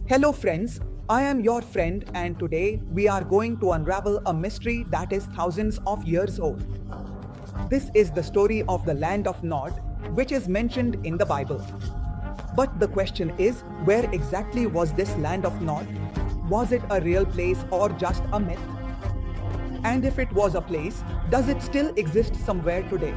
Hello, friends. I am your friend, and today we are going to unravel a mystery that is thousands of years old. This is the story of the land of Nod, which is mentioned in the Bible. But the question is, where exactly was this land of Nod? Was it a real place or just a myth? And if it was a place, does it still exist somewhere today?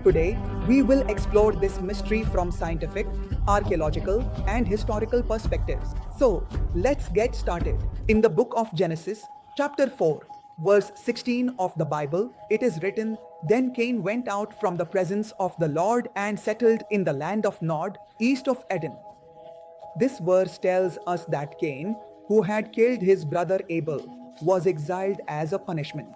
Today, we will explore this mystery from scientific, archaeological, and historical perspectives. So, let's get started. In the book of Genesis, chapter 4, verse 16 of the Bible, it is written, "Then Cain went out from the presence of the Lord and settled in the land of Nod, east of Eden." This verse tells us that Cain, who had killed his brother Abel, was exiled as a punishment.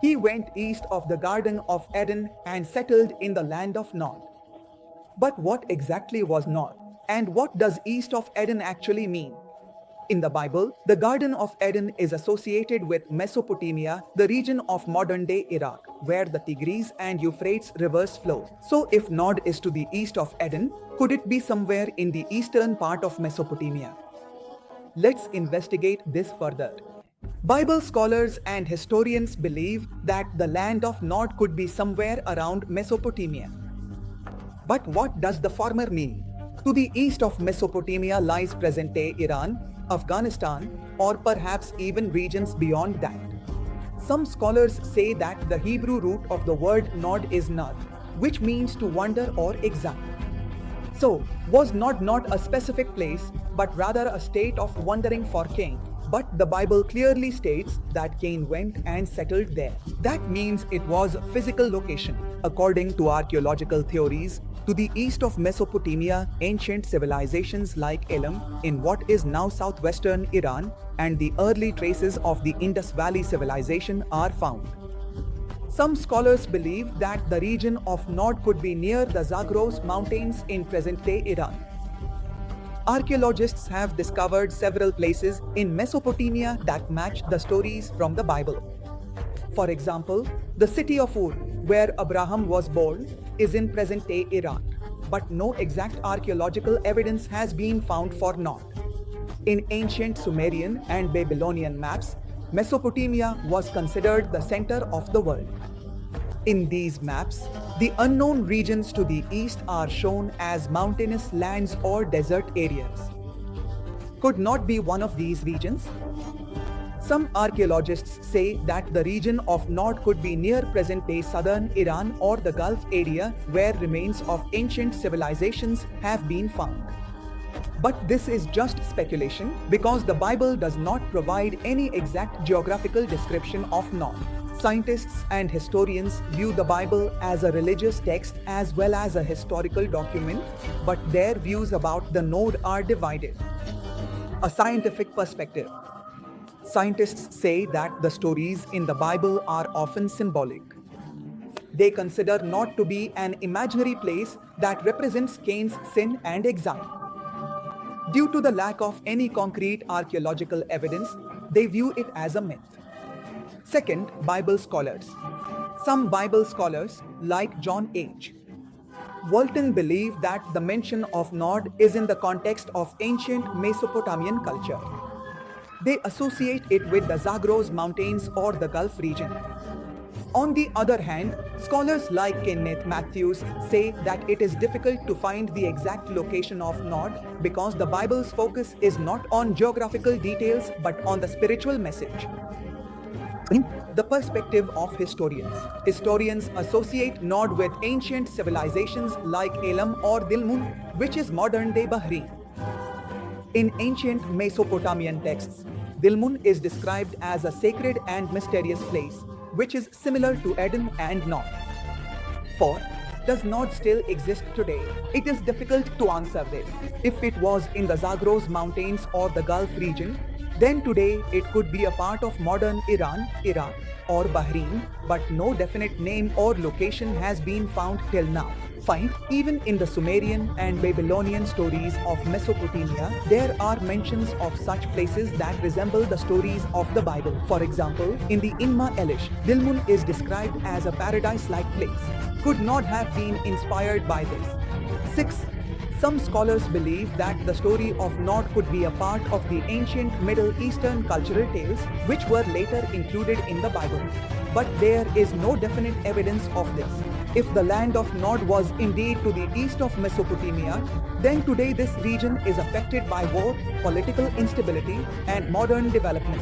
He went east of the Garden of Eden and settled in the land of Nod. But what exactly was Nod? And what does east of Eden actually mean? In the Bible, the Garden of Eden is associated with Mesopotamia, the region of modern-day Iraq, where the Tigris and Euphrates rivers flow. So if Nod is to the east of Eden, could it be somewhere in the eastern part of Mesopotamia? Let's investigate this further. Bible scholars and historians believe that the land of Nod could be somewhere around Mesopotamia. But what does the former mean? To the east of Mesopotamia lies present-day Iran, Afghanistan, or perhaps even regions beyond that. Some scholars say that the Hebrew root of the word Nod is Nad, which means to wander or exile. So, was Nod not a specific place, but rather a state of wandering for Cain? But the Bible clearly states that Cain went and settled there. That means it was a physical location. According to archaeological theories, to the east of Mesopotamia, ancient civilizations like Elam, in what is now southwestern Iran, and the early traces of the Indus Valley civilization are found. Some scholars believe that the region of Nod could be near the Zagros Mountains in present-day Iran. Archaeologists have discovered several places in Mesopotamia that match the stories from the Bible. For example, the city of Ur, where Abraham was born, is in present-day Iraq, but no exact archaeological evidence has been found for Nod. In ancient Sumerian and Babylonian maps, Mesopotamia was considered the center of the world. In these maps, the unknown regions to the east are shown as mountainous lands or desert areas. Could Nod be one of these regions? Some archaeologists say that the region of Nod could be near present-day southern Iran or the Gulf area where remains of ancient civilizations have been found. But this is just speculation because the Bible does not provide any exact geographical description of Nod. Scientists and historians view the Bible as a religious text as well as a historical document, but their views about the Nod are divided. A scientific perspective. Scientists say that the stories in the Bible are often symbolic. They consider Nod to be an imaginary place that represents Cain's sin and exile. Due to the lack of any concrete archaeological evidence, they view it as a myth. Second, Bible scholars. Some Bible scholars, like John H. Walton, believe that the mention of Nod is in the context of ancient Mesopotamian culture. They associate it with the Zagros Mountains or the Gulf region. On the other hand, scholars like Kenneth Matthews say that it is difficult to find the exact location of Nod because the Bible's focus is not on geographical details but on the spiritual message. The perspective of historians. Historians associate Nod with ancient civilizations like Elam or Dilmun, which is modern-day Bahrain. In ancient Mesopotamian texts, Dilmun is described as a sacred and mysterious place, which is similar to Eden and Nod. 4. Does Nod still exist today? It is difficult to answer this. If it was in the Zagros Mountains or the Gulf region, then today it could be a part of modern Iran, Iraq, or Bahrain, but no definite name or location has been found till now. 5. Even in the Sumerian and Babylonian stories of Mesopotamia, there are mentions of such places that resemble the stories of the Bible. For example, in the Enma Elish, Dilmun is described as a paradise-like place. Could not have been inspired by this. 6. Some scholars believe that the story of Nod could be a part of the ancient Middle Eastern cultural tales which were later included in the Bible. But there is no definite evidence of this. If the land of Nod was indeed to the east of Mesopotamia, then today this region is affected by war, political instability, and modern development.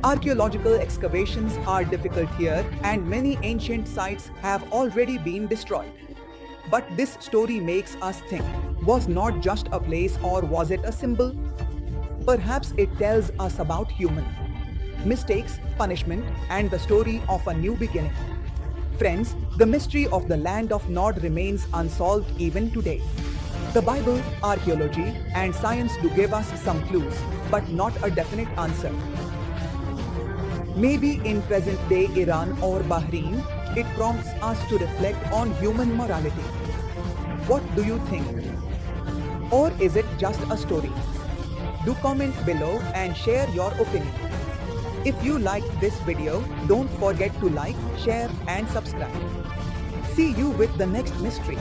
Archaeological excavations are difficult here, and many ancient sites have already been destroyed. But this story makes us think, was Nod just a place or was it a symbol? Perhaps it tells us about human mistakes, punishment, and the story of a new beginning. Friends, the mystery of the land of Nod remains unsolved even today. The Bible, archaeology, and science do give us some clues, but not a definite answer. Maybe in present-day Iran or Bahrain, it prompts us to reflect on human morality. What do you think? Or is it just a story? Do comment below and share your opinion. If you liked this video, don't forget to like, share and subscribe. See you with the next mystery.